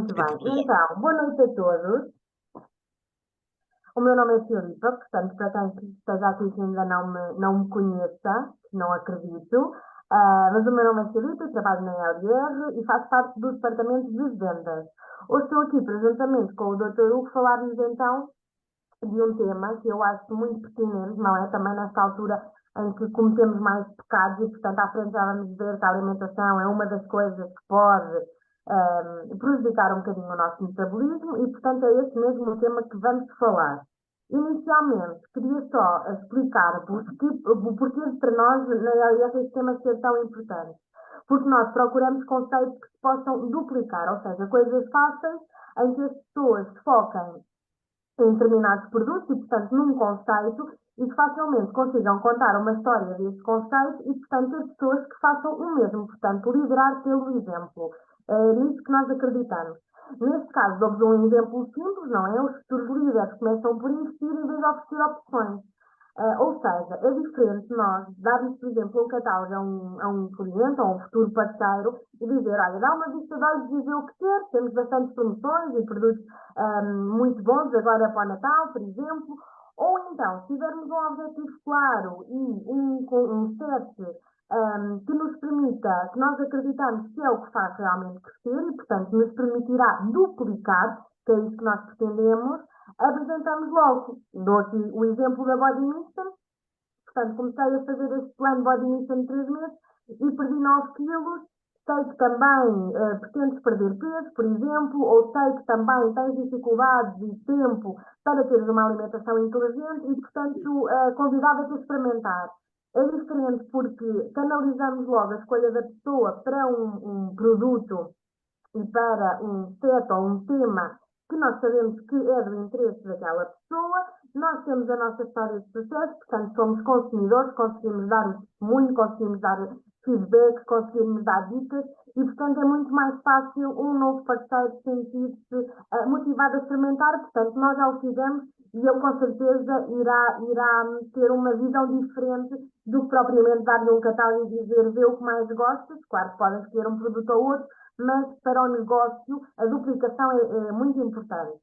Muito bem. Então, olá. Então, boa noite a todos. O meu nome é Filipa, portanto, para quem esteja aqui que ainda não me conheça, que não acredito, mas o meu nome é Filipa, eu trabalho na LR e faço parte do departamento de vendas. Hoje estou aqui, presentemente, com o Dr. Hugo, falar-nos então de um tema que eu acho muito pertinente, não é? Também nesta altura em que cometemos mais pecados e, portanto, à frente já vamos ver que a alimentação é uma das coisas que pode prejudicar um bocadinho o nosso metabolismo e, portanto, é esse mesmo o tema que vamos falar. Inicialmente, queria só explicar o porquê para nós na realidade este tema ser tão importante. Porque nós procuramos conceitos que se possam duplicar, ou seja, coisas fáceis em que as pessoas se foquem em determinados produtos e, portanto, num conceito e que facilmente consigam contar uma história desse conceito e, portanto, ter pessoas que façam o mesmo, portanto, liderar pelo exemplo. É nisso que nós acreditamos. Neste caso, dou-vos um exemplo simples, não é? Os futuros líderes começam por investir em vez de oferecer opções. Ou seja, é diferente nós darmos, por exemplo, um catálogo a um cliente, a um futuro parceiro, e dizer, olha, dá uma vista de olhos e vê o que quer, temos bastantes promoções e produtos muito bons agora para o Natal, por exemplo. Ou então, se tivermos um objetivo claro e um set que nos permita, que nós acreditamos que é o que faz realmente crescer e, portanto, nos permitirá duplicar, que é isso que nós pretendemos, apresentamos logo. Dou aqui o exemplo da Body Mission. Portanto, comecei a fazer este plano Body Mission 3 meses e perdi 9 quilos. Sei que também pretendes perder peso, por exemplo, ou sei que também tens dificuldades e tempo para teres uma alimentação inteligente e, portanto, convidava-te a experimentar. É diferente porque canalizamos logo a escolha da pessoa para um produto e para um set ou um tema que nós sabemos que é do interesse daquela pessoa, nós temos a nossa história de sucesso, portanto somos consumidores, conseguimos dar o testemunho, conseguimos dar feedback, conseguimos dar dicas e, portanto, é muito mais fácil um novo parceiro sentir-se motivado a experimentar, portanto, nós já o fizemos e ele com certeza irá ter uma visão diferente do que propriamente dar-lhe um catálogo e dizer vê o que mais gostas, claro que podem escolher um produto ou outro, mas para o negócio a duplicação é muito importante.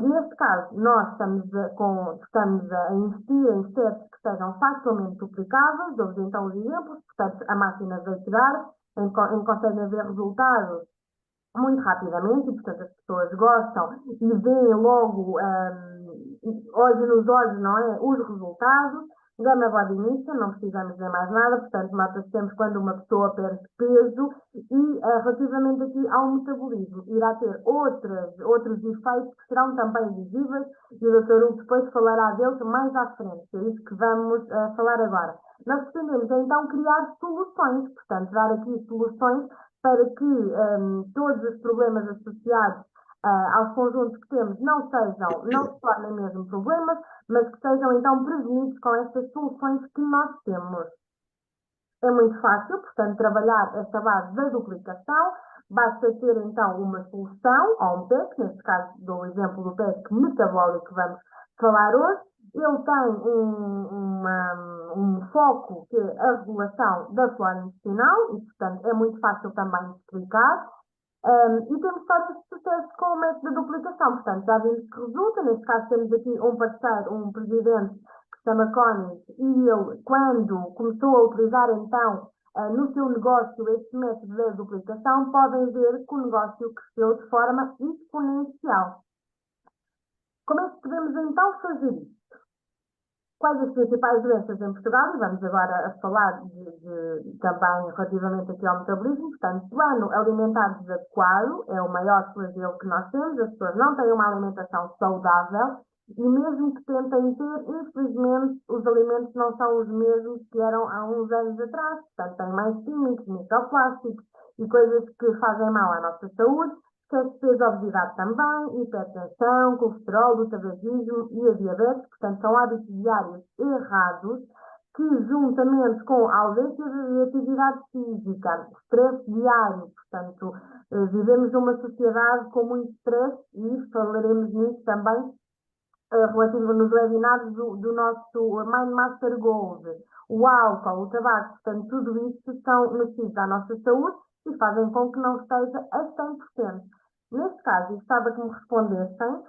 Neste caso, nós estamos a investir em sets que sejam facilmente duplicáveis, dou-vos então os exemplos, portanto, a máquina vai dar, em que conseguem ver resultados muito rapidamente, e portanto as pessoas gostam e veem logo, olhos nos olhos, não é? Os resultados. Gama Body Mission, não precisamos dizer mais nada, portanto, nota-se sempre quando uma pessoa perde peso e, relativamente aqui ao metabolismo, irá ter outros efeitos que serão também visíveis e o Dr. Hugo depois falará deles mais à frente, é isso que vamos falar agora. Nós pretendemos então criar soluções, portanto, dar aqui soluções para que todos os problemas associados aos conjuntos que temos não se tornem mesmo problemas, mas que sejam então prevenidos com estas soluções que nós temos. É muito fácil, portanto, trabalhar esta base da duplicação. Basta ter então uma solução, ou um PEC, neste caso do exemplo do PEC metabólico que vamos falar hoje. Ele tem um foco que é a regulação da flora intestinal e, portanto, é muito fácil também de explicar. E temos histórias de sucesso com o método de duplicação, portanto, já vimos que resulta. Neste caso, temos aqui um parceiro, um presidente que se chama Conis, e ele, quando começou a utilizar então no seu negócio este método de duplicação, podem ver que o negócio cresceu de forma exponencial. Como é que podemos então fazer isso? Quais as principais doenças em Portugal? E vamos agora a falar também relativamente aqui ao metabolismo. Portanto, plano alimentar desadequado é o maior flagelo que nós temos. As pessoas não têm uma alimentação saudável e mesmo que tentem ter, infelizmente, os alimentos não são os mesmos que eram há uns anos atrás. Portanto, têm mais químicos, microplásticos e coisas que fazem mal à nossa saúde. Excesso de peso, obesidade também, hipertensão, colesterol, o tabagismo e a diabetes, portanto, são hábitos diários errados que, juntamente com a ausência de atividade física, stress diário, portanto, vivemos numa sociedade com muito stress e falaremos nisso também relativo nos webinars do nosso Mind Master Gold, o álcool, o tabaco, portanto, tudo isso são nocivos à nossa saúde e fazem com que não esteja a 100%. Neste caso, gostava que me respondessem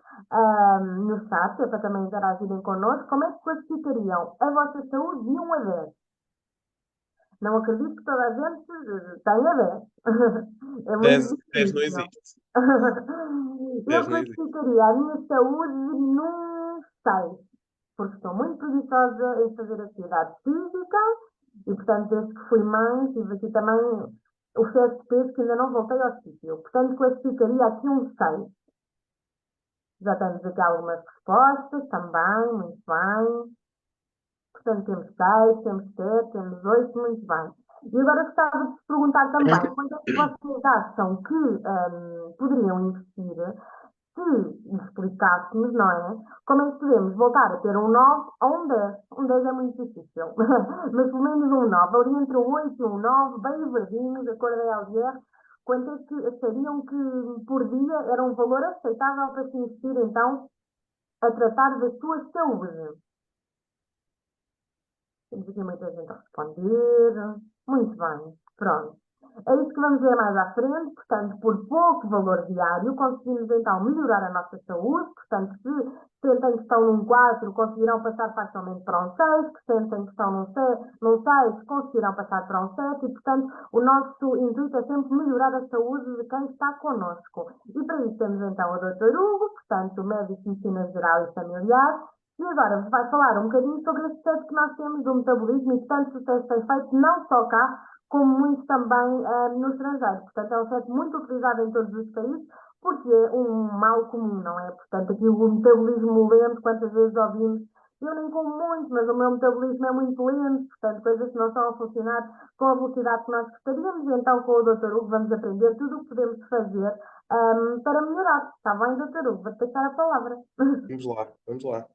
no chat, que é para também interagirem connosco, como é que classificariam a vossa saúde de 1 a 10? Não acredito que toda a gente tenha 10. É muito 10 não difícil. existe. Eu 10 não existe. classificaria a minha saúde num 6, porque estou muito preguiçosa em fazer atividade física e, portanto, desde que fui mãe, tive aqui também o excesso de peso que ainda não voltei ao sítio. Portanto, classificaria aqui um 6. Já temos aqui algumas respostas também, muito bem. Portanto, temos 6, temos 7, temos 8, muito bem. E agora gostava de vos perguntar também, quanto é que vocês acham que poderiam investir se explicássemos, não é? Como é que podemos voltar a ter um 9 ou um 10? Um 10 é muito difícil, mas pelo menos um 9, ali entre um 8 e um 9, bem verdinho, de cor da LGR, quanto é que achariam que por dia era um valor aceitável para se investir, então, a tratar da sua saúde? Temos aqui muita gente a responder. Muito bem, pronto. É isso que vamos ver mais à frente. Portanto, por pouco valor diário, conseguimos então melhorar a nossa saúde. Portanto, se sentem que estão num 4, conseguirão passar facilmente para um 6. Se sentem que estão num 6, conseguirão passar para um 7. E, portanto, o nosso intuito é sempre melhorar a saúde de quem está connosco. E para isso temos então o Dr. Hugo, portanto, médico de medicina geral e familiar. E agora vos vai falar um bocadinho sobre este teste que nós temos do metabolismo e tanto o teste tem feito não só cá, como muito também no estrangeiro. Portanto, é um teste muito utilizado em todos os países, porque é um mal comum, não é? Portanto, aqui o metabolismo lento, quantas vezes ouvimos, eu nem como muito, mas o meu metabolismo é muito lento, portanto, coisas que não estão a funcionar com a velocidade que nós gostaríamos. E então, com o Dr. Hugo, vamos aprender tudo o que podemos fazer para melhorar. Está bem, Dr. Hugo? Vou-te deixar a palavra. Vamos lá, vamos lá.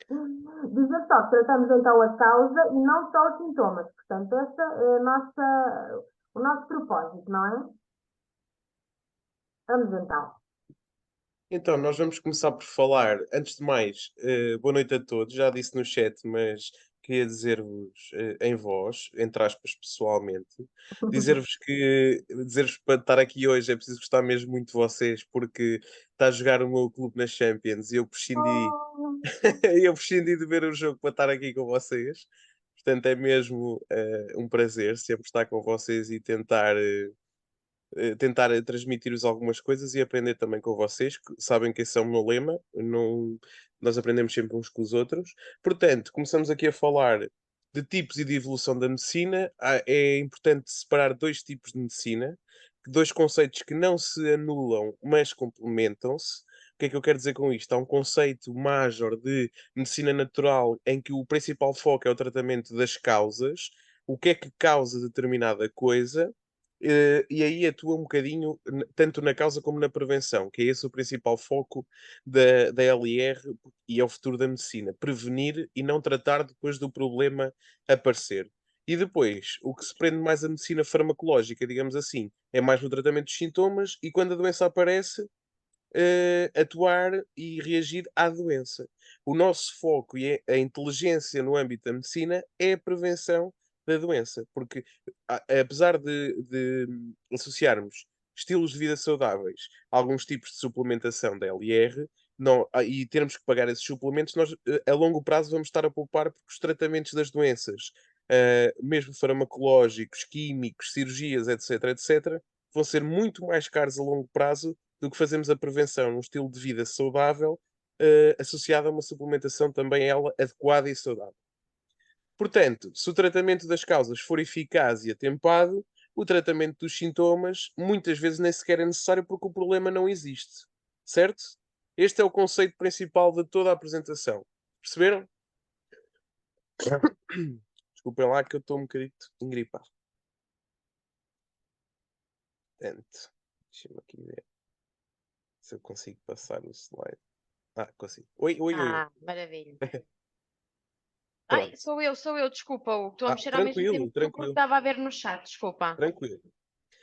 Dizer só que tratamos então a causa e não só os sintomas. Portanto, esse é o nosso propósito, não é? Vamos então. Então, nós vamos começar por falar, antes de mais, boa noite a todos. Já disse no chat, mas queria dizer-vos em voz, entre aspas, pessoalmente, dizer-vos para estar aqui hoje é preciso gostar mesmo muito de vocês, porque está a jogar o meu clube na Champions e eu prescindi, Oh, eu prescindi de ver o jogo para estar aqui com vocês. Portanto, é mesmo um prazer sempre estar com vocês e tentar transmitir-vos algumas coisas e aprender também com vocês, que sabem que esse é o meu lema, não, nós aprendemos sempre uns com os outros. Portanto, começamos aqui a falar de tipos e de evolução da medicina. É importante separar dois tipos de medicina, dois conceitos que não se anulam, mas complementam-se. O que é que eu quero dizer com isto? Há um conceito major de medicina natural em que o principal foco é o tratamento das causas, o que é que causa determinada coisa, e aí atua um bocadinho tanto na causa como na prevenção, que é esse o principal foco da LIR e é o futuro da medicina. Prevenir e não tratar depois do problema aparecer. E depois, o que se prende mais a medicina farmacológica, digamos assim, é mais no tratamento dos sintomas e quando a doença aparece, atuar e reagir à doença. O nosso foco e a inteligência no âmbito da medicina é a prevenção da doença, porque apesar de associarmos estilos de vida saudáveis a alguns tipos de suplementação da LR, não, e termos que pagar esses suplementos, nós a longo prazo vamos estar a poupar porque os tratamentos das doenças, mesmo farmacológicos, químicos, cirurgias, etc., vão ser muito mais caros a longo prazo do que fazemos a prevenção num estilo de vida saudável, associada a uma suplementação também ela adequada e saudável. Portanto, se o tratamento das causas for eficaz e atempado, o tratamento dos sintomas muitas vezes nem sequer é necessário porque o problema não existe. Certo? Este é o conceito principal de toda a apresentação. Perceberam? Desculpem lá que eu estou um bocadinho engripado. Portanto, deixa-me aqui ver se eu consigo passar o slide. Ah, consigo. Oi, oi, oi, oi. Maravilha. Ai, Pronto. sou eu, desculpa, Hugo. Estou a mexer ao mesmo tempo Tranquilo, que tu porque tranquilo, estava a ver no chat, desculpa. tranquilo.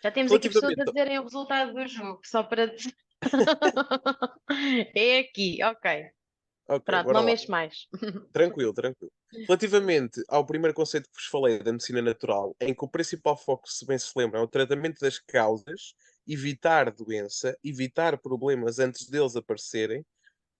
Já temos aqui pessoas a Relativamente. dizerem o resultado do jogo, só para dizer. É aqui, ok. Ok, Pronto, bora não lá. mexe mais. Tranquilo, tranquilo. Relativamente ao primeiro conceito que vos falei da medicina natural, em que o principal foco, se bem se lembram, é o tratamento das causas evitar doença, evitar problemas antes deles aparecerem,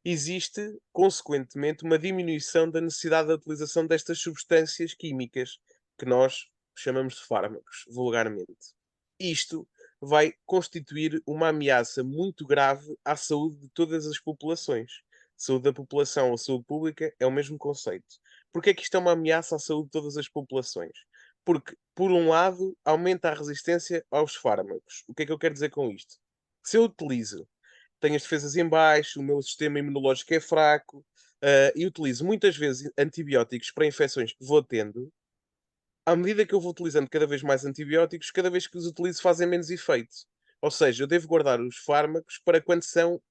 existe, consequentemente, uma diminuição da necessidade da utilização destas substâncias químicas, que nós chamamos de fármacos, vulgarmente. Isto vai constituir uma ameaça muito grave à saúde de todas as populações. Saúde da população ou saúde pública é o mesmo conceito. Porque é que isto é uma ameaça à saúde de todas as populações? Porque, por um lado, aumenta a resistência aos fármacos. O que é que eu quero dizer com isto? Se eu utilizo, tenho as defesas em baixo, o meu sistema imunológico é fraco, e utilizo muitas vezes antibióticos para infecções que vou tendo, à medida que eu vou utilizando cada vez mais antibióticos, cada vez que os utilizo fazem menos efeito. Ou seja, eu devo guardar os fármacos para quando são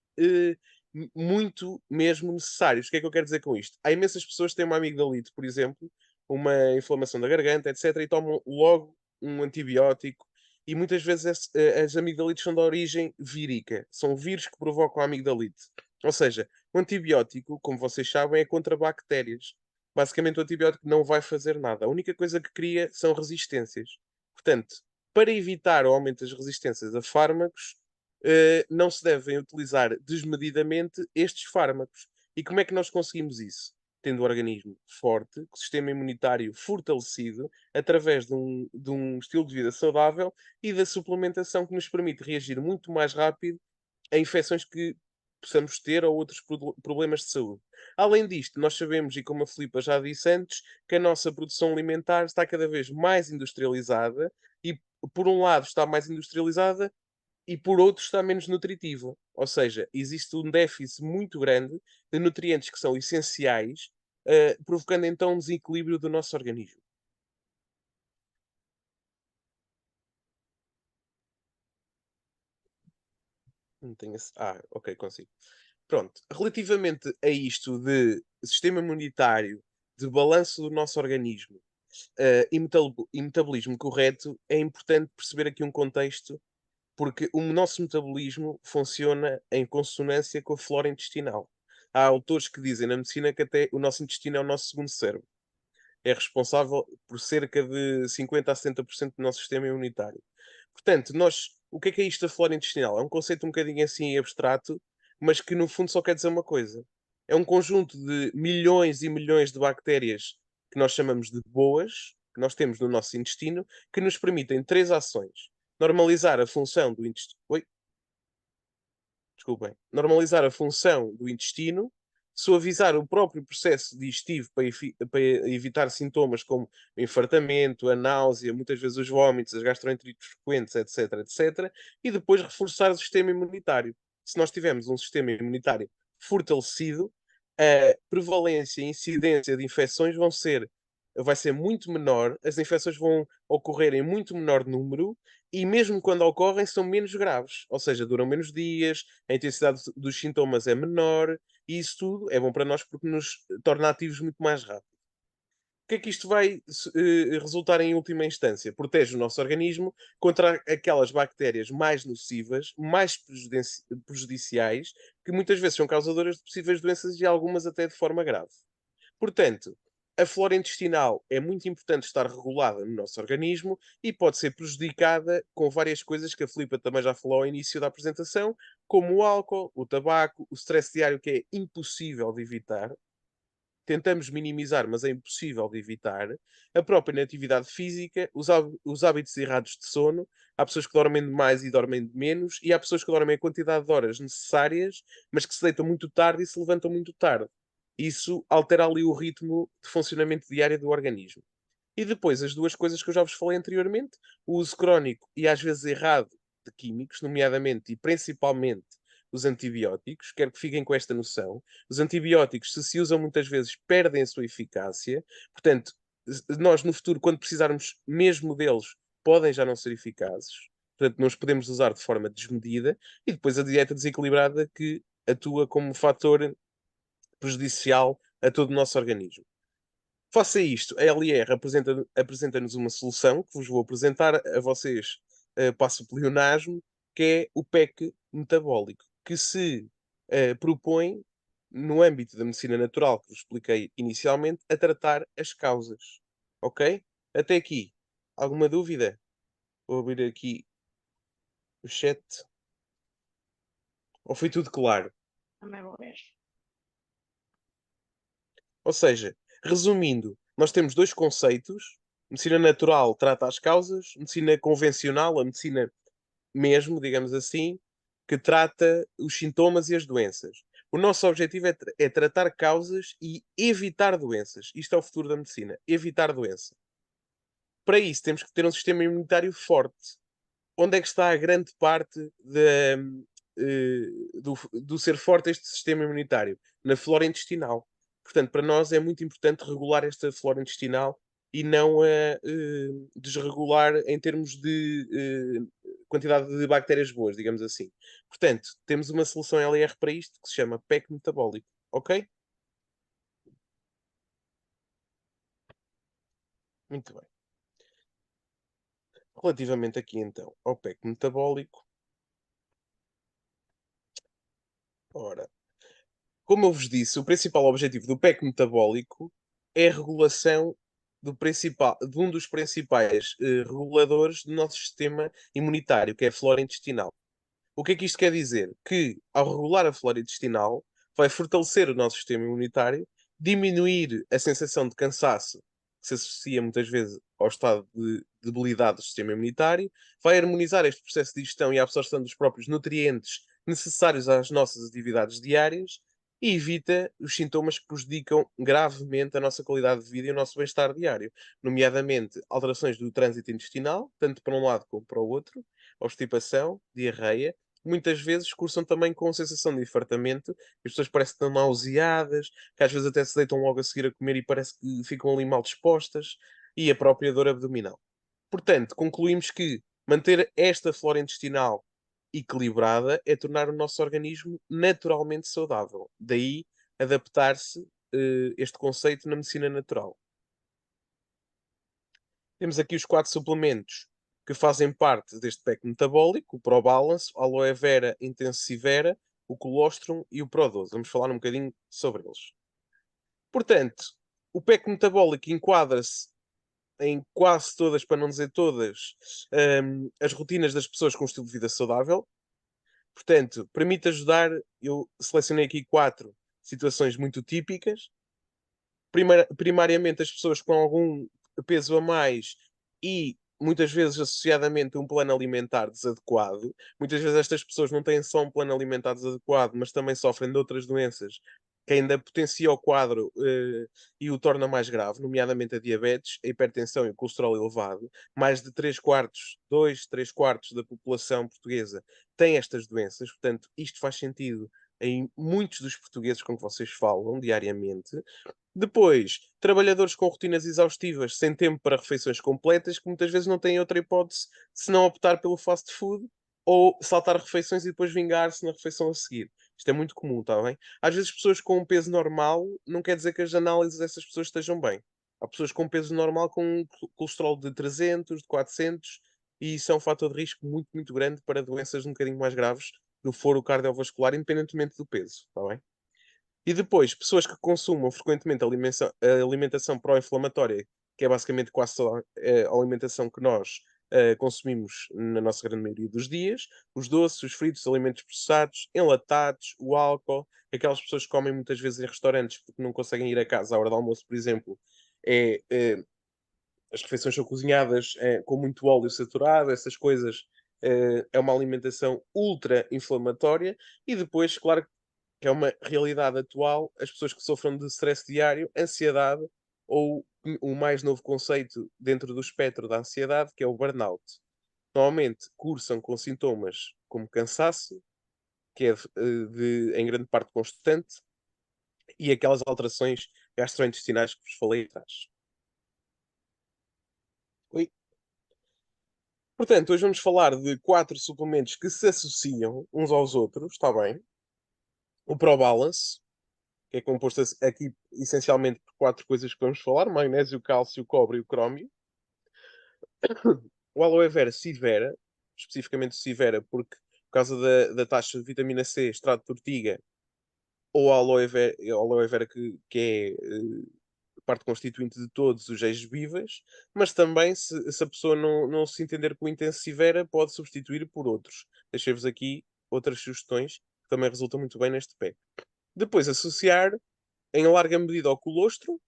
muito mesmo necessários. O que é que eu quero dizer com isto? Há imensas pessoas que têm uma amigdalite, por exemplo, uma inflamação da garganta, etc., e tomam logo um antibiótico. E muitas vezes as amigdalites são de origem vírica. São vírus que provocam a amigdalite. Ou seja, o antibiótico, como vocês sabem, é contra bactérias. Basicamente, o antibiótico não vai fazer nada. A única coisa que cria são resistências. Portanto, para evitar o aumento das resistências a fármacos, não se devem utilizar desmedidamente estes fármacos. E como é que nós conseguimos isso? Tendo o organismo forte, com o sistema imunitário fortalecido, através de um estilo de vida saudável e da suplementação que nos permite reagir muito mais rápido a infecções que possamos ter ou outros problemas de saúde. Além disto, nós sabemos, e como a Filipa já disse antes, que a nossa produção alimentar está cada vez mais industrializada e, por um lado, está mais industrializada e, por outro, está menos nutritiva. Ou seja, existe um déficit muito grande de nutrientes que são essenciais, provocando então um desequilíbrio do nosso organismo. Não tenho ok, consigo. Pronto, relativamente a isto de sistema imunitário, de balanço do nosso organismo, e metabolismo correto, é importante perceber aqui um contexto, porque o nosso metabolismo funciona em consonância com a flora intestinal. Há autores que dizem na medicina que até o nosso intestino é o nosso segundo cérebro. É responsável por cerca de 50 a 70% do nosso sistema imunitário. Portanto, o que é isto da flora intestinal? É um conceito um bocadinho assim abstrato, mas que no fundo só quer dizer uma coisa. É um conjunto de milhões e milhões de bactérias que nós chamamos de boas, que nós temos no nosso intestino, que nos permitem três ações. Normalizar a função do intestino. Oi? Desculpem. Normalizar a função do intestino, suavizar o próprio processo digestivo para evitar sintomas como o infartamento, a náusea, muitas vezes os vômitos, as gastroenterites frequentes, etc, etc, e depois reforçar o sistema imunitário. Se nós tivermos um sistema imunitário fortalecido, a prevalência e incidência de infecções vai ser muito menor, as infecções vão ocorrer em muito menor número e mesmo quando ocorrem são menos graves, ou seja, duram menos dias, a intensidade dos sintomas é menor e isso tudo é bom para nós porque nos torna ativos muito mais rápido. O que é que isto vai resultar em última instância? Protege o nosso organismo contra aquelas bactérias mais nocivas, mais prejudiciais, que muitas vezes são causadoras de possíveis doenças e algumas até de forma grave. Portanto, a flora intestinal é muito importante estar regulada no nosso organismo e pode ser prejudicada com várias coisas que a Filipa também já falou ao início da apresentação, como o álcool, o tabaco, o stress diário, que é impossível de evitar. Tentamos minimizar, mas é impossível de evitar. A própria inatividade física, os hábitos errados de sono. Há pessoas que dormem demais e dormem de menos, e há pessoas que dormem a quantidade de horas necessárias, mas que se deitam muito tarde e se levantam muito tarde. Isso altera ali o ritmo de funcionamento diário do organismo. E depois, as duas coisas que eu já vos falei anteriormente, o uso crónico e às vezes errado de químicos, nomeadamente e principalmente os antibióticos, quero que fiquem com esta noção. Os antibióticos, se se usam muitas vezes, perdem a sua eficácia. Portanto, nós no futuro, quando precisarmos mesmo deles, podem já não ser eficazes. Portanto, não os podemos usar de forma desmedida. E depois a dieta desequilibrada que atua como fator prejudicial a todo o nosso organismo. Face a isto, a LR apresenta-nos uma solução que vos vou apresentar a vocês, passo o pleonasmo, que é o PEC metabólico, que se propõe, no âmbito da medicina natural que vos expliquei inicialmente, a tratar as causas. Ok? Até aqui. Alguma dúvida? Vou abrir aqui O chat. Ou foi tudo claro? Também vou ver. Ou seja, resumindo, nós temos dois conceitos. Medicina natural trata as causas, medicina convencional, a medicina mesmo, digamos assim, que trata os sintomas e as doenças. O nosso objetivo é tratar causas e evitar doenças. Isto é o futuro da medicina, evitar doença. Para isso, temos que ter um sistema imunitário forte. Onde é que está a grande parte do ser forte este sistema imunitário? Na flora intestinal. Portanto, para nós é muito importante regular esta flora intestinal e não a desregular em termos de quantidade de bactérias boas, digamos assim. Portanto, temos uma solução LR para isto que se chama PEC metabólico. Ok? Muito bem. Relativamente aqui então ao PEC metabólico, ora, como eu vos disse, o principal objetivo do PEC metabólico é a regulação de um dos principais reguladores do nosso sistema imunitário, que é a flora intestinal. O que é que isto quer dizer? Que, ao regular a flora intestinal, vai fortalecer o nosso sistema imunitário, diminuir a sensação de cansaço que se associa muitas vezes ao estado de debilidade do sistema imunitário, vai harmonizar este processo de digestão e absorção dos próprios nutrientes necessários às nossas atividades diárias e evita os sintomas que prejudicam gravemente a nossa qualidade de vida e o nosso bem-estar diário, nomeadamente alterações do trânsito intestinal, tanto para um lado como para o outro, obstipação, diarreia, muitas vezes cursam também com sensação de infartamento, as pessoas parecem que estão nauseadas, que às vezes até se deitam logo a seguir a comer e parece que ficam ali mal dispostas, e a própria dor abdominal. Portanto, concluímos que manter esta flora intestinal equilibrada é tornar o nosso organismo naturalmente saudável. Daí adaptar-se este conceito na medicina natural. Temos aqui os 4 suplementos que fazem parte deste pack metabólico: o ProBalance, o Aloe Vera Intensivera, o Colostrum e o Pro12. Vamos falar um bocadinho sobre eles. Portanto, o pack metabólico enquadra-se em quase todas, para não dizer todas, as rotinas das pessoas com um estilo de vida saudável. Portanto, permite ajudar. Eu selecionei aqui 4 situações muito típicas. Primariamente, as pessoas com algum peso a mais e muitas vezes associadamente a um plano alimentar desadequado. Muitas vezes estas pessoas não têm só um plano alimentar desadequado, mas também sofrem de outras doenças que ainda potencia o quadro e o torna mais grave, nomeadamente a diabetes, a hipertensão e o colesterol elevado. Mais de 3 quartos, 2, 3 quartos da população portuguesa tem estas doenças, portanto, isto faz sentido em muitos dos portugueses com que vocês falam diariamente. Depois, trabalhadores com rotinas exaustivas, sem tempo para refeições completas, que muitas vezes não têm outra hipótese senão optar pelo fast food ou saltar refeições e depois vingar-se na refeição a seguir. Isto é muito comum, está bem? Às vezes, pessoas com um peso normal não quer dizer que as análises dessas pessoas estejam bem. Há pessoas com peso normal com um colesterol de 300, de 400, e isso é um fator de risco muito, muito grande para doenças um bocadinho mais graves do foro cardiovascular, independentemente do peso, está bem? E depois, pessoas que consumam frequentemente alimentação pró-inflamatória, que é basicamente quase só a alimentação que nós consumimos na nossa grande maioria dos dias, os doces, os fritos, os alimentos processados, enlatados, o álcool, aquelas pessoas que comem muitas vezes em restaurantes porque não conseguem ir a casa à hora do almoço, por exemplo, é, as refeições são cozinhadas com muito óleo saturado, essas coisas, é uma alimentação ultra inflamatória. E depois, claro que é uma realidade atual, as pessoas que sofrem de stress diário, ansiedade ou o mais novo conceito dentro do espectro da ansiedade, que é o burnout. Normalmente cursam com sintomas como cansaço, que é em grande parte constante, e aquelas alterações gastrointestinais que vos falei atrás. Oi? Portanto, hoje vamos falar de 4 suplementos que se associam uns aos outros, está bem? O ProBalance, que é composto aqui essencialmente por 4 coisas que vamos falar: magnésio, cálcio, cobre e o crómio. O aloe vera Sivera, especificamente o Sivera, porque por causa da taxa de vitamina C, extrato de ortiga, ou a aloe vera que é parte constituinte de todos os eixos vivas, mas também, se a pessoa não se entender com o intensivera, pode substituir por outros. Deixei-vos aqui outras sugestões que também resultam muito bem neste pack. Depois, associar em larga medida ao colostro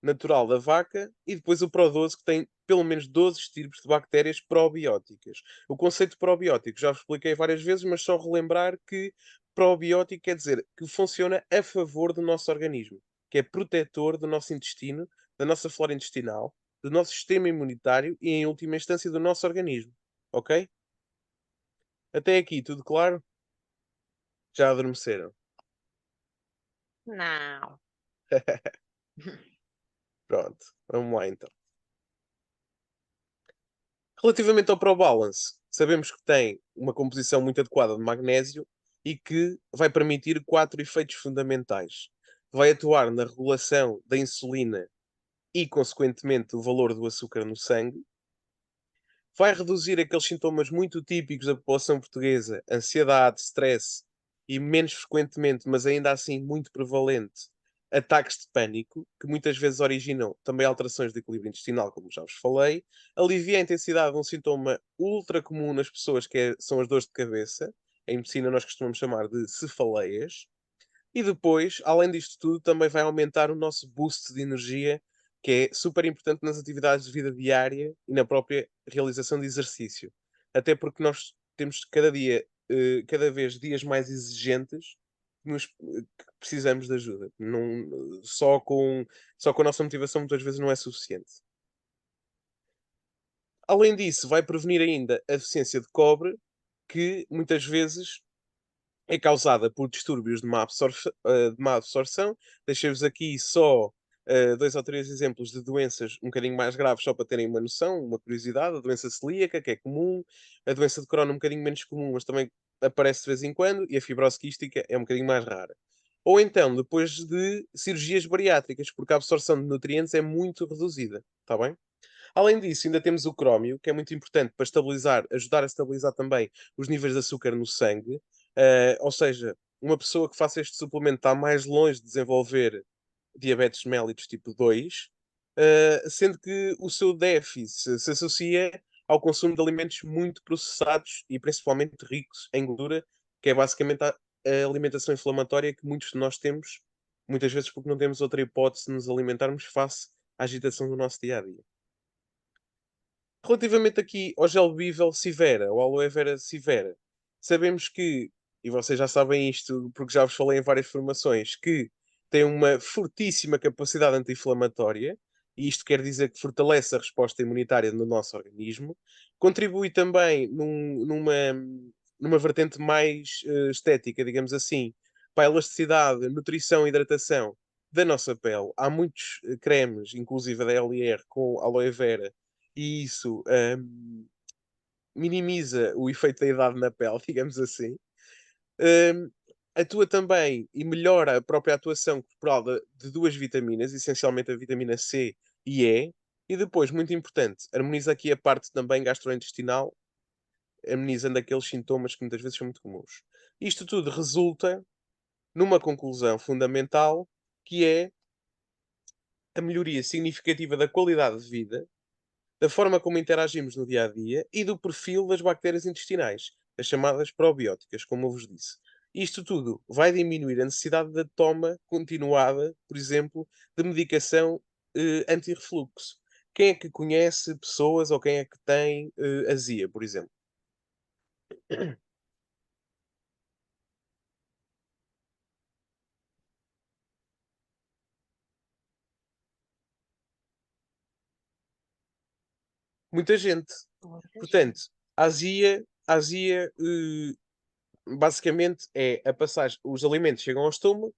natural da vaca e depois o Pro12, que tem pelo menos 12 estirpes de bactérias probióticas. O conceito de probiótico já vos expliquei várias vezes, mas só relembrar que probiótico quer dizer que funciona a favor do nosso organismo, que é protetor do nosso intestino, da nossa flora intestinal, do nosso sistema imunitário e, em última instância, do nosso organismo. Ok? Até aqui, tudo claro? Já adormeceram? Não. Pronto, vamos lá então. Relativamente ao ProBalance, sabemos que tem uma composição muito adequada de magnésio e que vai permitir 4 efeitos fundamentais. Vai atuar na regulação da insulina e, consequentemente, o valor do açúcar no sangue. Vai reduzir aqueles sintomas muito típicos da população portuguesa, ansiedade, stress e, menos frequentemente, mas ainda assim muito prevalente, ataques de pânico, que muitas vezes originam também alterações de equilíbrio intestinal, como já vos falei. Alivia a intensidade de um sintoma ultra comum nas pessoas, são as dores de cabeça. Em medicina nós costumamos chamar de cefaleias. E depois, além disto tudo, também vai aumentar o nosso boost de energia, que é super importante nas atividades de vida diária e na própria realização de exercício. Até porque nós temos cada dia, cada vez dias mais exigentes, que precisamos de ajuda. Não, só com a nossa motivação muitas vezes não é suficiente. Além disso, vai prevenir ainda a deficiência de cobre, que muitas vezes é causada por distúrbios de má absorção. Deixei-vos aqui só 2 ou 3 exemplos de doenças um bocadinho mais graves, só para terem uma noção, uma curiosidade. A doença celíaca, que é comum, a doença de Crohn um bocadinho menos comum, mas também aparece de vez em quando, e a fibrose quística é um bocadinho mais rara. Ou então, depois de cirurgias bariátricas, porque a absorção de nutrientes é muito reduzida, está bem? Além disso, ainda temos o crómio, que é muito importante para estabilizar, ajudar a estabilizar também os níveis de açúcar no sangue. Ou seja, uma pessoa que faça este suplemento está mais longe de desenvolver diabetes mellitus tipo 2, sendo que o seu déficit se associa ao consumo de alimentos muito processados e principalmente ricos em gordura, que é basicamente a alimentação inflamatória que muitos de nós temos, muitas vezes porque não temos outra hipótese de nos alimentarmos face à agitação do nosso dia a dia. Relativamente aqui ao gel bebível Sivera, ou aloe vera Sivera, sabemos que, e vocês já sabem isto porque já vos falei em várias formações, que tem uma fortíssima capacidade anti-inflamatória, e isto quer dizer que fortalece a resposta imunitária no nosso organismo, contribui também numa vertente mais estética, digamos assim, para a elasticidade, nutrição e hidratação da nossa pele. Há muitos cremes, inclusive da LR, com aloe vera, e isso minimiza o efeito da idade na pele, digamos assim. Um, Atua também e melhora a própria atuação corporal de 2 vitaminas, essencialmente a vitamina C e E. E depois, muito importante, harmoniza aqui a parte também gastrointestinal, amenizando aqueles sintomas que muitas vezes são muito comuns. Isto tudo resulta numa conclusão fundamental, que é a melhoria significativa da qualidade de vida, da forma como interagimos no dia a dia e do perfil das bactérias intestinais, as chamadas probióticas, como eu vos disse. Isto tudo vai diminuir a necessidade da toma continuada, por exemplo, de medicação anti-refluxo. Quem é que conhece pessoas ou quem é que tem azia, por exemplo? Muita gente. Portanto, a azia basicamente é a passagem, os alimentos chegam ao estômago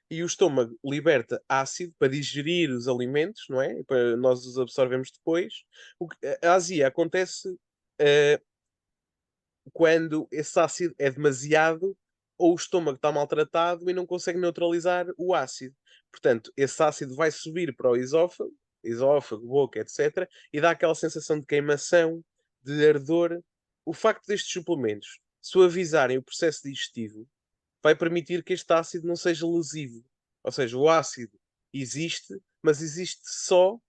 e o estômago liberta ácido para digerir os alimentos, não é? Para nós os absorvemos depois. A azia acontece eh, quando esse ácido é demasiado ou o estômago está maltratado e não consegue neutralizar o ácido. Portanto, esse ácido vai subir para o esófago, boca, etc., e dá aquela sensação de queimação, de ardor. O facto destes suplementos suavizarem o processo digestivo vai permitir que este ácido não seja lesivo. Ou seja, o ácido existe, mas existe só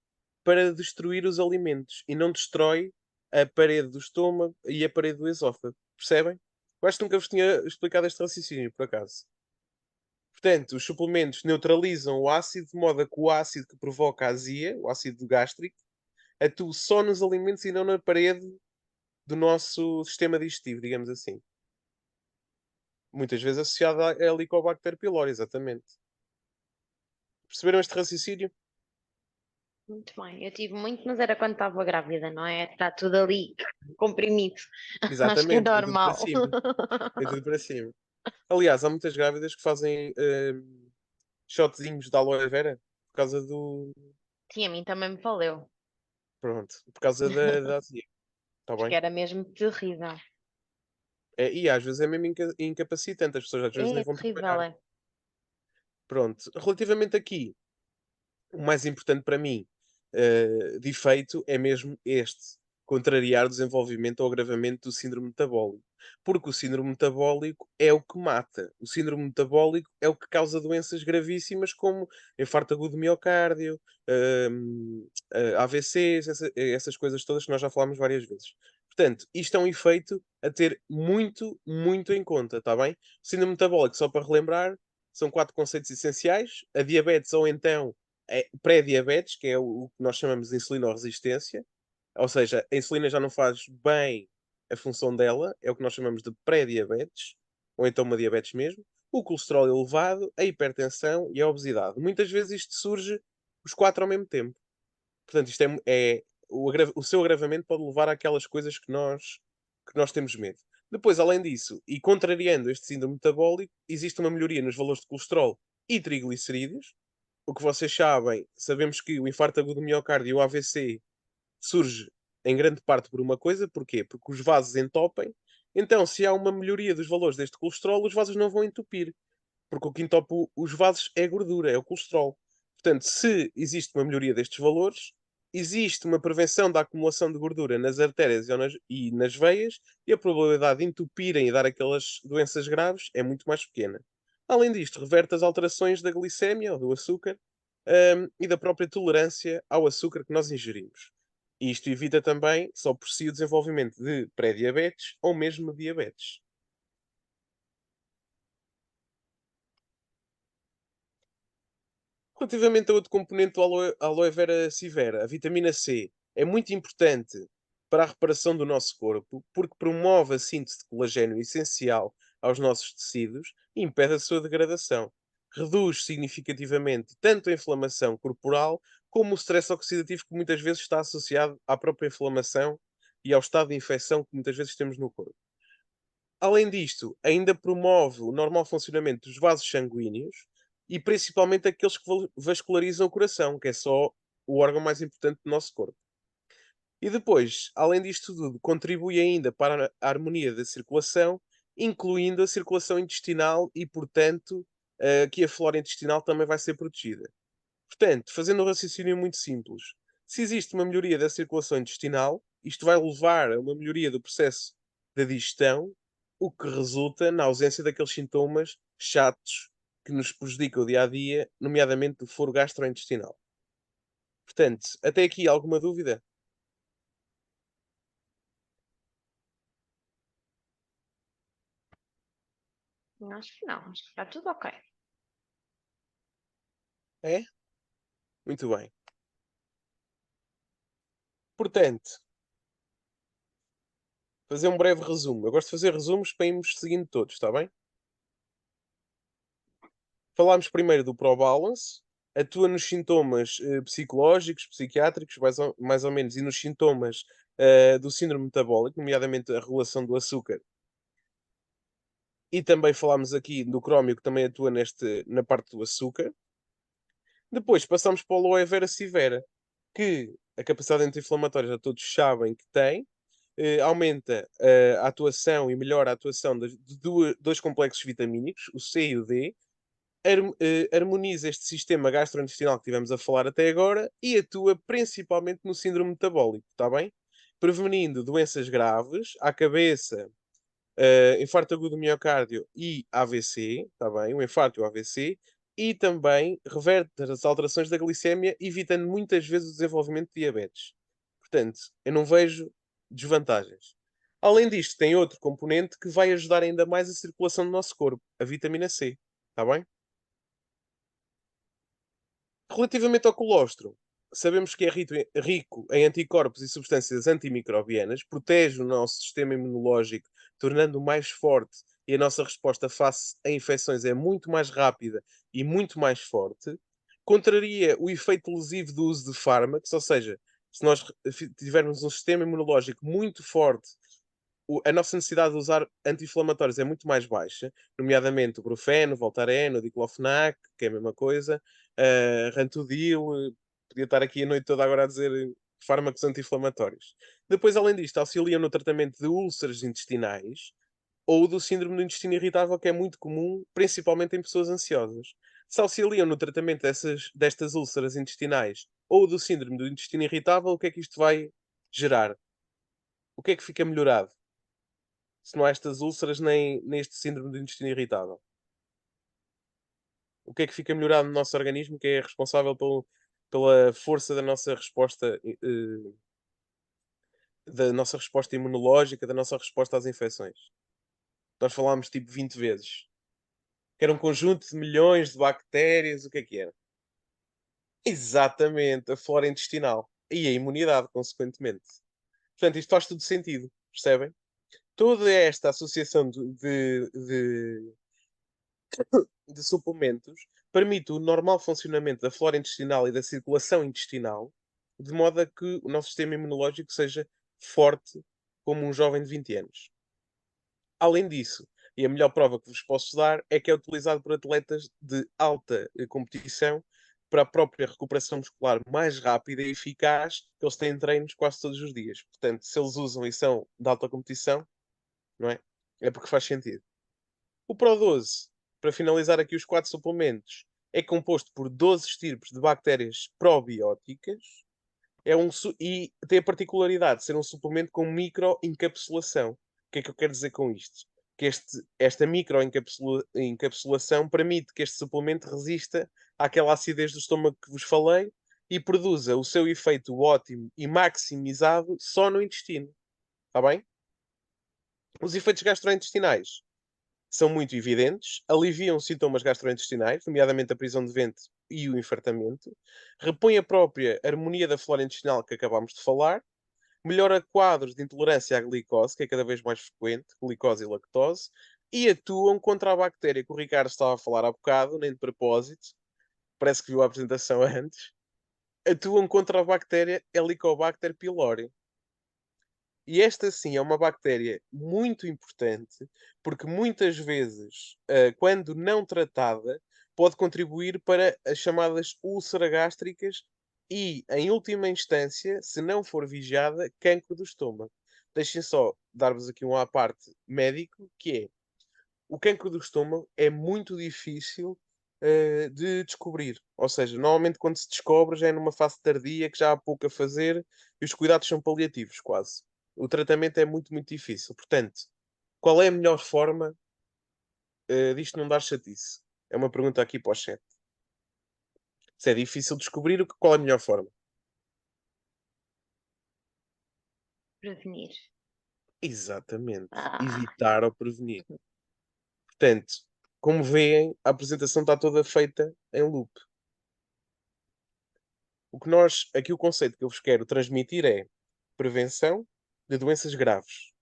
para destruir os alimentos e não destrói a parede do estômago e a parede do esófago. Percebem? Eu acho que nunca vos tinha explicado este raciocínio, por acaso. Portanto, os suplementos neutralizam o ácido de modo a que o ácido que provoca a azia, o ácido gástrico, atua só nos alimentos e não na parede do nosso sistema digestivo, digamos assim. Muitas vezes associado a Helicobacter pylori, exatamente. Perceberam este raciocínio? Muito bem. Eu tive muito, mas era quando estava grávida, não é? Está tudo ali comprimido. Acho que é Exatamente, vem tudo para normal. cima. Vem tudo para cima. Aliás, há muitas grávidas que fazem shotzinhos de aloe vera por causa do. Sim, a mim também me valeu. Pronto, por causa da azia. Está Porque bem? era mesmo terrível. E às vezes é mesmo incapacitante, as pessoas às vezes nem É vão terrível, trabalhar. é. Pronto, relativamente aqui, o mais importante para mim, de efeito, é mesmo este: contrariar o desenvolvimento ou agravamento do síndrome metabólico. Porque o síndrome metabólico é o que mata. O síndrome metabólico é o que causa doenças gravíssimas como infarto agudo do miocárdio, AVCs, essas coisas todas que nós já falámos várias vezes. Portanto, isto é um efeito a ter muito, muito em conta, está bem? O síndrome metabólico, só para relembrar, são 4 conceitos essenciais: a diabetes ou então pré-diabetes, que é o que nós chamamos de insulinoresistência, ou seja, a insulina já não faz bem a função dela, é o que nós chamamos de pré-diabetes, ou então uma diabetes mesmo, o colesterol elevado, a hipertensão e a obesidade. Muitas vezes isto surge os 4 ao mesmo tempo. Portanto, isto o seu agravamento pode levar àquelas coisas que nós temos medo. Depois, além disso, e contrariando este síndrome metabólico, existe uma melhoria nos valores de colesterol e triglicerídeos. O que vocês sabem, sabemos que o infarto agudo do miocárdio e o AVC surge em grande parte por uma coisa. Porquê? Porque os vasos entopem. Então, se há uma melhoria dos valores deste colesterol, os vasos não vão entupir. Porque o que entope os vasos é a gordura, é o colesterol. Portanto, se existe uma melhoria destes valores, existe uma prevenção da acumulação de gordura nas artérias e nas veias, e a probabilidade de entupirem e dar aquelas doenças graves é muito mais pequena. Além disto, reverte as alterações da glicémia ou do açúcar, e da própria tolerância ao açúcar que nós ingerimos. E isto evita também, só por si, o desenvolvimento de pré-diabetes ou mesmo diabetes. Relativamente a outro componente do aloe vera severa, a vitamina C, é muito importante para a reparação do nosso corpo, porque promove a síntese de colagênio essencial aos nossos tecidos e impede a sua degradação. Reduz significativamente tanto a inflamação corporal como o stress oxidativo, que muitas vezes está associado à própria inflamação e ao estado de infecção que muitas vezes temos no corpo. Além disto, ainda promove o normal funcionamento dos vasos sanguíneos e principalmente aqueles que vascularizam o coração, que é só o órgão mais importante do nosso corpo. E depois, além disto tudo, contribui ainda para a harmonia da circulação, incluindo a circulação intestinal e, portanto, que a flora intestinal também vai ser protegida. Portanto, fazendo um raciocínio muito simples, se existe uma melhoria da circulação intestinal, isto vai levar a uma melhoria do processo da digestão, o que resulta na ausência daqueles sintomas chatos que nos prejudicam o dia a dia, nomeadamente o foro gastrointestinal. Portanto, até aqui alguma dúvida? Acho que não, acho que está tudo ok. É? Muito bem. Portanto, fazer um breve resumo. Eu gosto de fazer resumos para irmos seguindo todos, está bem? Falámos primeiro do ProBalance, atua nos sintomas psicológicos, psiquiátricos, mais ou menos, e nos sintomas do síndrome metabólico, nomeadamente a regulação do açúcar. E também falámos aqui do crómio, que também atua na parte do açúcar. Depois passamos para o aloe vera severa, que a capacidade anti-inflamatória já todos sabem que tem, aumenta a atuação e melhora a atuação de dois complexos vitamínicos, o C e o D, harmoniza este sistema gastrointestinal que tivemos a falar até agora e atua principalmente no síndrome metabólico, está bem? Prevenindo doenças graves à cabeça, infarto agudo do miocárdio e AVC, está bem? O infarto e o AVC, e também reverte as alterações da glicémia, evitando muitas vezes o desenvolvimento de diabetes. Portanto, eu não vejo desvantagens. Além disto, tem outro componente que vai ajudar ainda mais a circulação do nosso corpo, a vitamina C. Está bem? Relativamente ao colostro, sabemos que é rico em anticorpos e substâncias antimicrobianas, protege o nosso sistema imunológico, tornando-o mais forte, e a nossa resposta face a infecções é muito mais rápida e muito mais forte. Contraria o efeito lesivo do uso de fármacos, ou seja, se nós tivermos um sistema imunológico muito forte, a nossa necessidade de usar anti-inflamatórios é muito mais baixa, nomeadamente o Brufeno, o Voltaren, o Diclofenac, que é a mesma coisa, Rantudil, podia estar aqui a noite toda agora a dizer fármacos anti-inflamatórios. Depois, além disto, auxiliam no tratamento de úlceras intestinais ou do síndrome do intestino irritável, que é muito comum, principalmente em pessoas ansiosas. Se auxiliam no tratamento destas úlceras intestinais ou do síndrome do intestino irritável, o que é que isto vai gerar? O que é que fica melhorado? Se não há estas úlceras nem este síndrome do intestino irritável. O que é que fica melhorado no nosso organismo, que é responsável pela força da nossa resposta imunológica, da nossa resposta às infecções? Nós falámos tipo 20 vezes. Que era um conjunto de milhões de bactérias, o que era? Exatamente, a flora intestinal. E a imunidade, consequentemente. Portanto, isto faz tudo sentido, percebem? Toda esta associação de suplementos permite o normal funcionamento da flora intestinal e da circulação intestinal, de modo a que o nosso sistema imunológico seja forte como um jovem de 20 anos. Além disso, e a melhor prova que vos posso dar é que é utilizado por atletas de alta competição para a própria recuperação muscular mais rápida e eficaz, que eles têm treinos quase todos os dias. Portanto, se eles usam e são de alta competição, não é? É porque faz sentido. O Pro12, para finalizar aqui os 4 suplementos, é composto por 12 estirpes de bactérias probióticas e tem a particularidade de ser um suplemento com microencapsulação. O que é que eu quero dizer com isto? Que esta microencapsulação permite que este suplemento resista àquela acidez do estômago que vos falei e produza o seu efeito ótimo e maximizado só no intestino. Está bem? Os efeitos gastrointestinais são muito evidentes, aliviam sintomas gastrointestinais, nomeadamente a prisão de ventre e o infartamento, repõe a própria harmonia da flora intestinal que acabámos de falar, melhora quadros de intolerância à glicose, que é cada vez mais frequente, glicose e lactose, e atuam contra a bactéria que o Ricardo estava a falar há bocado, nem de propósito, parece que viu a apresentação antes, atuam contra a bactéria Helicobacter pylori. E esta sim é uma bactéria muito importante, porque muitas vezes, quando não tratada, pode contribuir para as chamadas úlceras gástricas e, em última instância, se não for vigiada, cancro do estômago. Deixem só dar-vos aqui um à parte médico, que é o cancro do estômago é muito difícil de descobrir. Ou seja, normalmente quando se descobre já é numa fase tardia, que já há pouco a fazer e os cuidados são paliativos, quase. O tratamento é muito, muito difícil. Portanto, qual é a melhor forma disto não dar chatice? É uma pergunta aqui para o chat. Se é difícil descobrir, qual é a melhor forma? Prevenir. Exatamente. Ah, Evitar ou prevenir. Portanto, como veem, a apresentação está toda feita em loop. Aqui o conceito que eu vos quero transmitir é prevenção de doenças graves.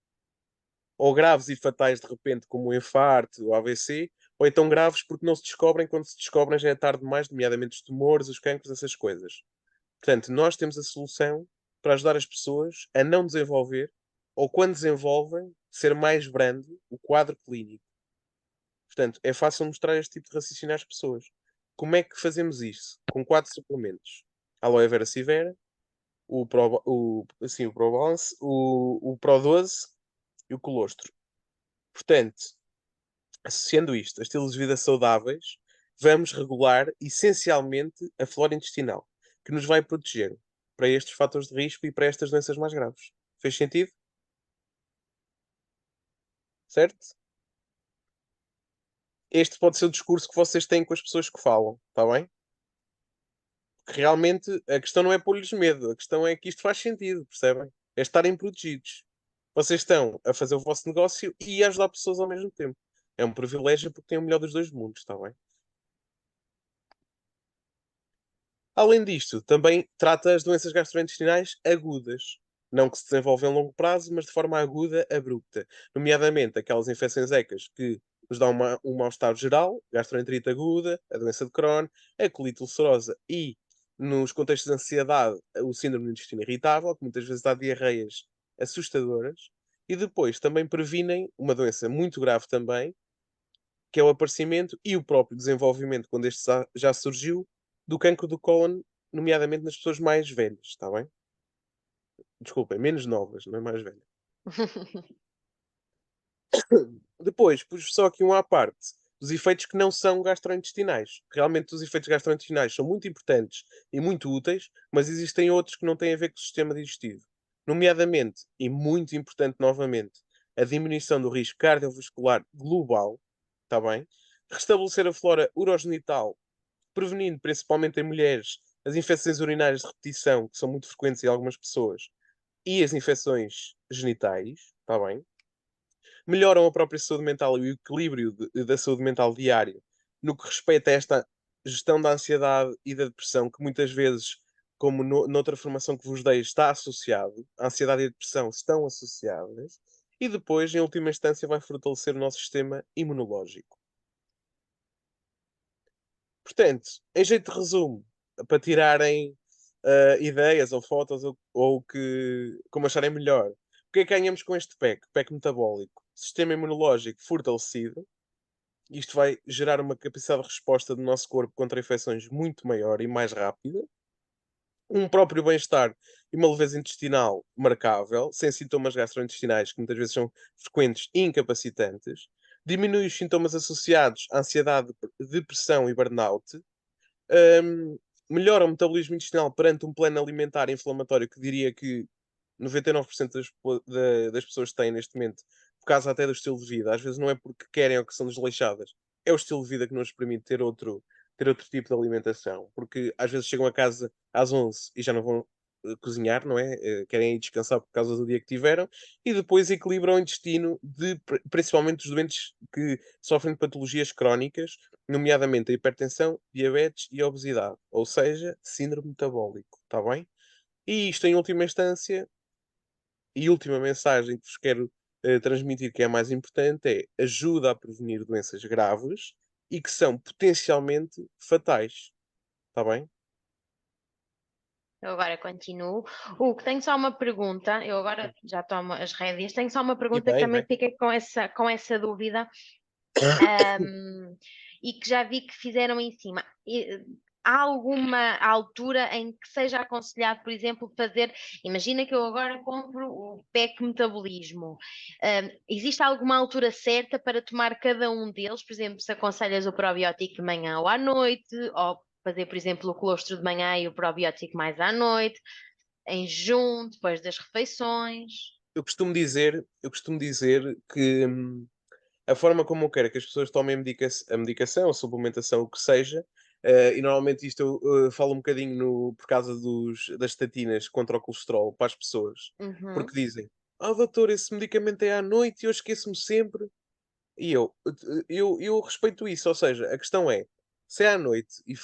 Ou graves e fatais de repente, como o infarto, o AVC, ou então graves porque não se descobrem, quando se descobrem já é tarde demais, nomeadamente os tumores, os cancros, essas coisas. Portanto, nós temos a solução para ajudar as pessoas a não desenvolver, ou quando desenvolvem, ser mais brando o quadro clínico. Portanto, é fácil mostrar este tipo de raciocínio às pessoas. Como é que fazemos isso? Com 4 suplementos. Aloe Vera Civera, o Pro Balance, o Pro 12 e o colostro. Portanto, associando isto a estilos de vida saudáveis, vamos regular essencialmente a flora intestinal, que nos vai proteger para estes fatores de risco e para estas doenças mais graves. Fez sentido? Certo? este pode ser o discurso que vocês têm com as pessoas que falam, está bem? Porque realmente a questão não é pôr-lhes medo, a questão é que isto faz sentido, percebem? É estarem protegidos. Vocês estão a fazer o vosso negócio e a ajudar pessoas ao mesmo tempo. É um privilégio porque têm o melhor dos dois mundos, está bem? Além disto, também trata as doenças gastrointestinais agudas. Não que se desenvolvem a longo prazo, mas de forma aguda, abrupta. Nomeadamente aquelas infecções ecas que nos dão um mal-estar geral, gastroenterite aguda, a doença de Crohn, a colite ulcerosa e, nos contextos de ansiedade, o síndrome do intestino irritável, que muitas vezes dá diarreias assustadoras. E depois também previnem uma doença muito grave também, que é o aparecimento e o próprio desenvolvimento, quando este já surgiu, do cancro do cólon, nomeadamente nas pessoas mais velhas, está bem? Desculpem, menos novas, não é mais velhas. Depois, pus só aqui um à parte dos efeitos que não são gastrointestinais. Realmente, os efeitos gastrointestinais são muito importantes e muito úteis, mas existem outros que não têm a ver com o sistema digestivo. Nomeadamente, e muito importante novamente, a diminuição do risco cardiovascular global, está bem? Restabelecer a flora urogenital, prevenindo, principalmente em mulheres, as infecções urinárias de repetição, que são muito frequentes em algumas pessoas, e as infecções genitais, está bem? Melhoram a própria saúde mental e o equilíbrio da saúde mental diário no que respeita a esta gestão da ansiedade e da depressão, que muitas vezes, como noutra formação que vos dei, está associado. A ansiedade e a depressão estão associadas. E depois, em última instância, vai fortalecer o nosso sistema imunológico. Portanto, em jeito de resumo, para tirarem ideias ou fotos ou como acharem melhor, o que é que ganhamos com este PEC? PEC metabólico. Sistema imunológico fortalecido. Isto vai gerar uma capacidade de resposta do nosso corpo contra infecções muito maior e mais rápida. Um próprio bem-estar e uma leveza intestinal marcável, sem sintomas gastrointestinais que muitas vezes são frequentes e incapacitantes. Diminui os sintomas associados à ansiedade, depressão e burnout. Hum, Melhora o metabolismo intestinal perante um plano alimentar inflamatório que diria que 99% das pessoas têm neste momento, por causa até do estilo de vida. Às vezes não é porque querem ou que são desleixadas, é o estilo de vida que não nos permite ter outro tipo de alimentação. Porque às vezes chegam a casa às 11 e já não vão cozinhar, não é? Querem ir descansar por causa do dia que tiveram e depois equilibram o intestino principalmente os doentes que sofrem de patologias crónicas, nomeadamente a hipertensão, diabetes e a obesidade, ou seja, síndrome metabólico, está bem? E isto, em última instância, e última mensagem que vos quero transmitir, que é a mais importante, é ajuda a prevenir doenças graves e que são potencialmente fatais. Está bem? Eu agora continuo. Hugo, tenho só uma pergunta. Eu agora já tomo as rédeas. Tenho só uma E pergunta que bem, também bem. fiquei com essa dúvida. E que já vi que fizeram em cima. Há alguma altura em que seja aconselhado, por exemplo, fazer. Imagina que eu agora compro o PEC Metabolismo. Existe alguma altura certa para tomar cada um deles? Por exemplo, se aconselhas o probiótico de manhã ou à noite, ou fazer, por exemplo, o colostro de manhã e o probiótico mais à noite, em jejum, depois das refeições. Eu costumo dizer que a forma como eu quero que as pessoas tomem a medicação, a suplementação, o que seja, e normalmente isto eu falo um bocadinho por causa das estatinas contra o colesterol para as pessoas, Uhum. porque dizem: Ah, doutor, esse medicamento é à noite e eu esqueço-me sempre. E eu respeito isso, ou seja, a questão é, se é à noite e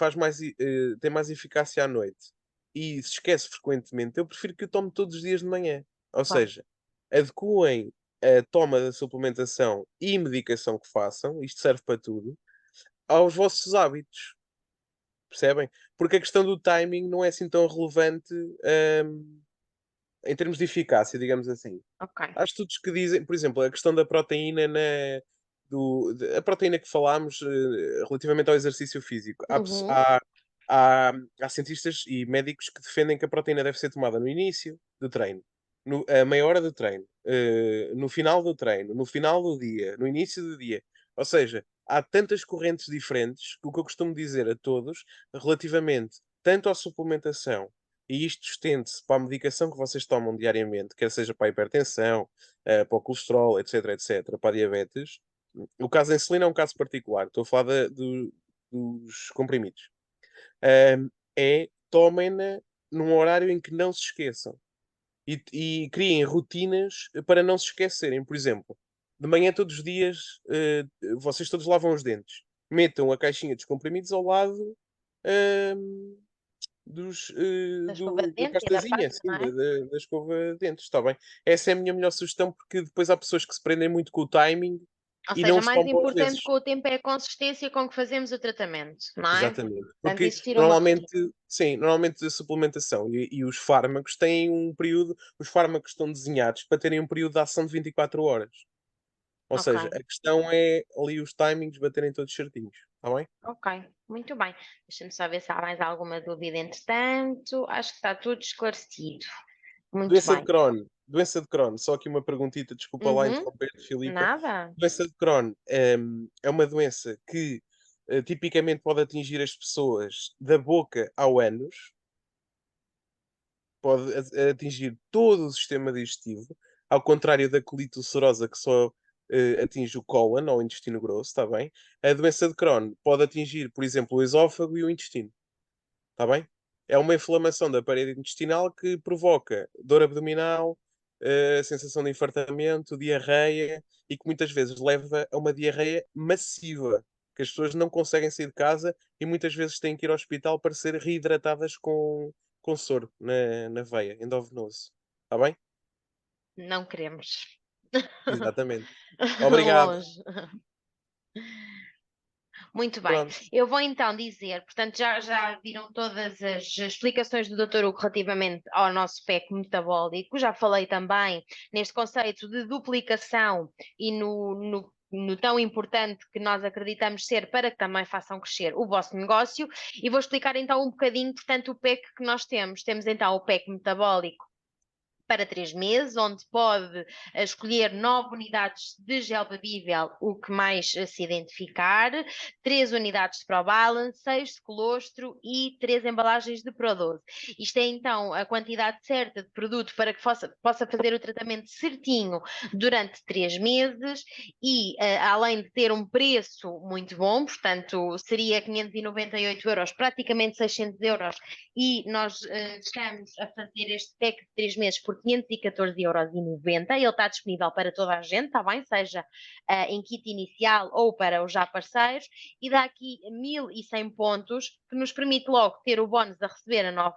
tem mais eficácia à noite e se esquece frequentemente, eu prefiro que eu tome todos os dias de manhã. Ou Claro. seja, adequem a toma da suplementação e medicação que façam, isto serve para tudo, aos vossos hábitos, percebem? Porque a questão do timing não é assim tão relevante, hum, em termos de eficácia, digamos assim. Ok. Há estudos que dizem, por exemplo, a questão da proteína a proteína que falámos relativamente ao exercício físico. Uhum. Há cientistas e médicos que defendem que a proteína deve ser tomada no início do treino, a meia hora do treino, no final do treino, no final do dia, no início do dia. Ou seja, há tantas correntes diferentes que o que eu costumo dizer a todos relativamente tanto à suplementação e isto estende-se para a medicação que vocês tomam diariamente, quer seja para a hipertensão, para o colesterol, etc, etc, para a diabetes, o caso da insulina é um caso particular, estou a falar dos comprimidos. Tomem-na num horário em que não se esqueçam e criem rotinas para não se esquecerem. Por exemplo, de manhã todos os dias, vocês todos lavam os dentes. Metam a caixinha dos comprimidos ao lado, hum, Da escova de da dentes e da pastazinha, pasta, assim, não é? da escova de dentes, está bem? Essa é a minha melhor sugestão, porque depois há pessoas que se prendem muito com o timing Ou e não seja, os mais tomam às importante vezes. com o tempo é a consistência com que fazemos o tratamento, não é? Exatamente. Portanto, Porque existir uma normalmente, rotina. sim, normalmente a suplementação e os fármacos têm um período, os fármacos estão desenhados para terem um período de ação de 24 horas. Ou Ok, seja, a questão é ali os timings baterem todos certinhos, está bem? ok, muito bem. Deixa-me só ver se há mais alguma dúvida entretanto. Acho que está tudo esclarecido. Muito Doença de bem. Crohn, doença de Crohn, só aqui uma perguntita, desculpa lá Uhum, interromper-te, Filipa. nada. Doença de Crohn, é uma doença que tipicamente pode atingir as pessoas da boca ao ânus, pode atingir todo o sistema digestivo, ao contrário da colite ulcerosa que só atinge o cólon ou o intestino grosso, está bem? A doença de Crohn pode atingir, por exemplo, o esófago e o intestino, está bem? É uma inflamação da parede intestinal que provoca dor abdominal, sensação de infartamento, diarreia e que muitas vezes leva a uma diarreia massiva, que as pessoas não conseguem sair de casa e muitas vezes têm que ir ao hospital para ser reidratadas com soro na veia, endovenoso. Está bem? Não queremos. Exatamente. Obrigado. Longe. Muito bem. Pronto. Eu vou então dizer, portanto, já viram todas as explicações do Dr. Hugo relativamente ao nosso PEC metabólico. Já falei também neste conceito de duplicação e no tão importante que nós acreditamos ser para que também façam crescer o vosso negócio. E vou explicar então um bocadinho, portanto, o PEC que nós temos. Temos então o PEC metabólico para 3 meses, onde pode escolher 9 unidades de gel bebível, o que mais se identificar, 3 unidades de ProBalance, 6 de colostro e 3 embalagens de Pro12. Isto é então a quantidade certa de produto para que possa fazer o tratamento certinho durante 3 meses e além de ter um preço muito bom, portanto seria 598 euros, praticamente 600 euros, e nós estamos a fazer este pack de 3 meses por 514,90 €. Ele está disponível para toda a gente, está bem? Seja em kit inicial ou para os já parceiros, e dá aqui 1100 pontos, que nos permite logo ter o bónus a receber a 9%.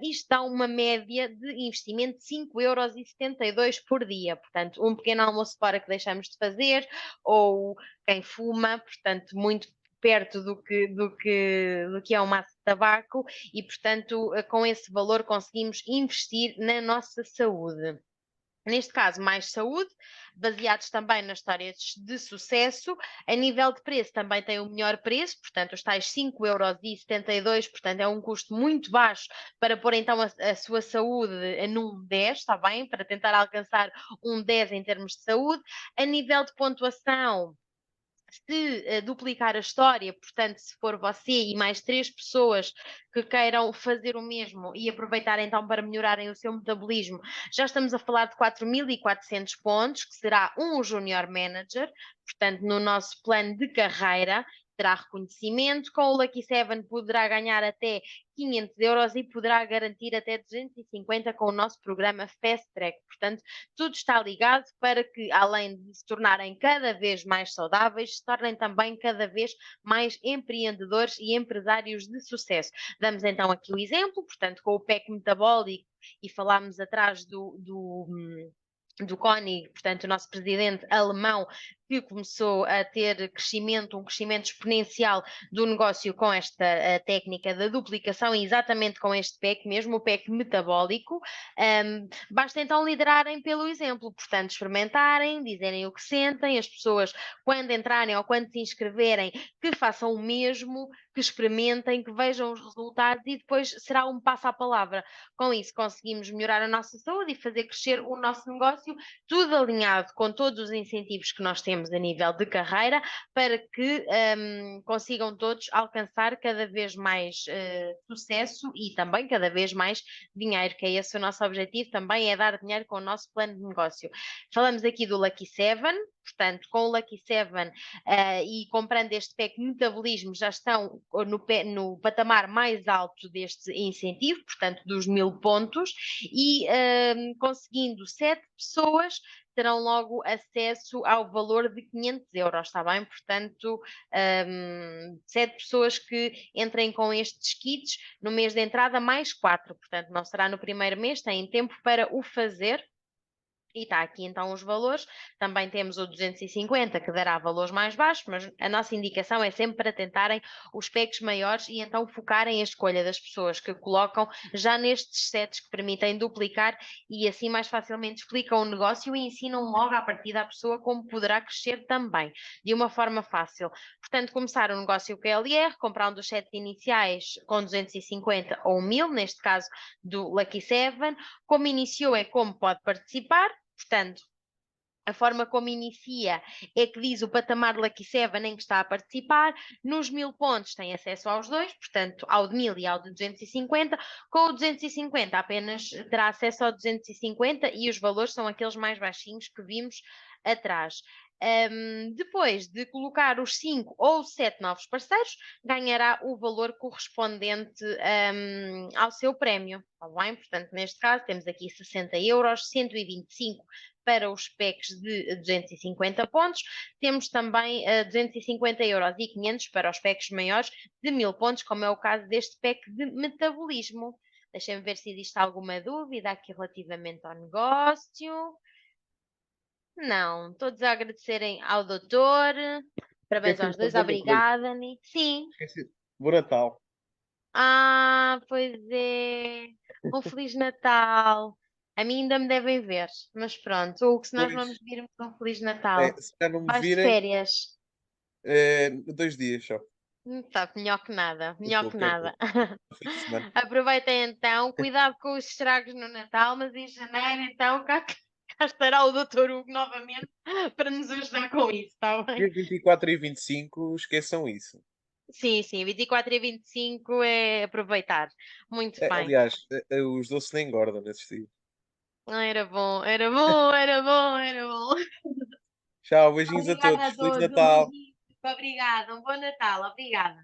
Isto dá uma média de investimento de 5,72 € por dia. Portanto, um pequeno almoço fora que deixamos de fazer, ou quem fuma, portanto, muito perto do que é um maço de tabaco e, portanto, com esse valor conseguimos investir na nossa saúde. Neste caso, mais saúde, baseados também nas histórias de sucesso. A nível de preço, também tem o melhor preço, portanto, os tais 5,72 €, portanto, é um custo muito baixo para pôr então a sua saúde num 10, está bem? Para tentar alcançar um 10 em termos de saúde. A nível de pontuação, se duplicar a história, portanto, se for você e mais 3 pessoas que queiram fazer o mesmo e aproveitar então para melhorarem o seu metabolismo, já estamos a falar de 4.400 pontos, que será um Junior Manager, portanto, no nosso plano de carreira. Terá reconhecimento, com o Lucky 7 poderá ganhar até 500 euros e poderá garantir até 250 com o nosso programa Fast Track. Portanto, tudo está ligado para que, além de se tornarem cada vez mais saudáveis, se tornem também cada vez mais empreendedores e empresários de sucesso. Damos então aqui o exemplo, portanto, com o PEC metabólico, e falámos atrás do Koenig, portanto, o nosso presidente alemão, que começou a ter crescimento, um crescimento exponencial do negócio com esta técnica da duplicação, e exatamente com este PEC mesmo, o PEC metabólico. Basta então liderarem pelo exemplo, portanto, experimentarem, dizerem o que sentem, as pessoas, quando entrarem ou quando se inscreverem, que façam o mesmo, que experimentem, que vejam os resultados, e depois será um passo à palavra. Com isso, conseguimos melhorar a nossa saúde e fazer crescer o nosso negócio, tudo alinhado com todos os incentivos que nós temos a nível de carreira, para que consigam todos alcançar cada vez mais sucesso e também cada vez mais dinheiro, que é esse o nosso objetivo, também é dar dinheiro com o nosso plano de negócio. Falamos aqui do Lucky 7, portanto, com o Lucky 7 e comprando este pack metabolismo, já estão no patamar mais alto deste incentivo, portanto, dos 1000 pontos, e conseguindo 7 pessoas terão logo acesso ao valor de 500 euros, está bem? Portanto, 7 pessoas que entrem com estes kits no mês de entrada, mais 4, portanto, não será no primeiro mês, têm tempo para o fazer. E está aqui então os valores. Também temos o 250 que dará valores mais baixos, mas a nossa indicação é sempre para tentarem os packs maiores e então focarem a escolha das pessoas que colocam já nestes sets que permitem duplicar e assim mais facilmente explicam o negócio e ensinam logo à partida à pessoa como poderá crescer também, de uma forma fácil. Portanto, começar um negócio com LR, comprar um dos sets iniciais com 250 ou 1000, neste caso do Lucky 7. Como iniciou é como pode participar. Portanto, a forma como inicia é que diz o patamar Lucky 7 em que está a participar. Nos 1000 pontos tem acesso aos dois, portanto, ao de 1000 e ao de 250. Com o 250 apenas terá acesso ao 250 e os valores são aqueles mais baixinhos que vimos atrás. Depois de colocar os 5 ou 7 novos parceiros, ganhará o valor correspondente ao seu prémio. Tá bem? Portanto, neste caso, temos aqui 60 euros, 125 para os packs de 250 pontos. Temos também 250 euros e 500 para os packs maiores de 1000 pontos, como é o caso deste pack de metabolismo. Deixem-me ver se existe alguma dúvida aqui relativamente ao negócio. Não, todos a agradecerem ao doutor. Parabéns Esqueci-me aos de dois, fazer uma coisa. obrigada, Ni. Sim. Esqueci. Bom Natal. Ah, pois é. Um Feliz Natal. A mim ainda me devem ver, mas pronto. Ou se nós Pois, vamos vir um Feliz Natal. se já não me Vais de virem, férias. 2 dias só. Tá, melhor que nada, melhor Estou que quero nada. fim de semana. Aproveitem então, cuidado com os estragos no Natal, mas em janeiro então cá estará o Dr. Hugo novamente para nos ajudar com isso, está bem? Dia 24 e 25, esqueçam isso. Sim, sim, 24 e 25 é aproveitar. Muito bem. Aliás, os doces nem engordam nesses dias. Era bom, era bom, era bom, era bom. Tchau, beijinhos a Obrigada todos. a Feliz todos, um Natal. beijinho. Obrigada, um bom Natal, obrigada.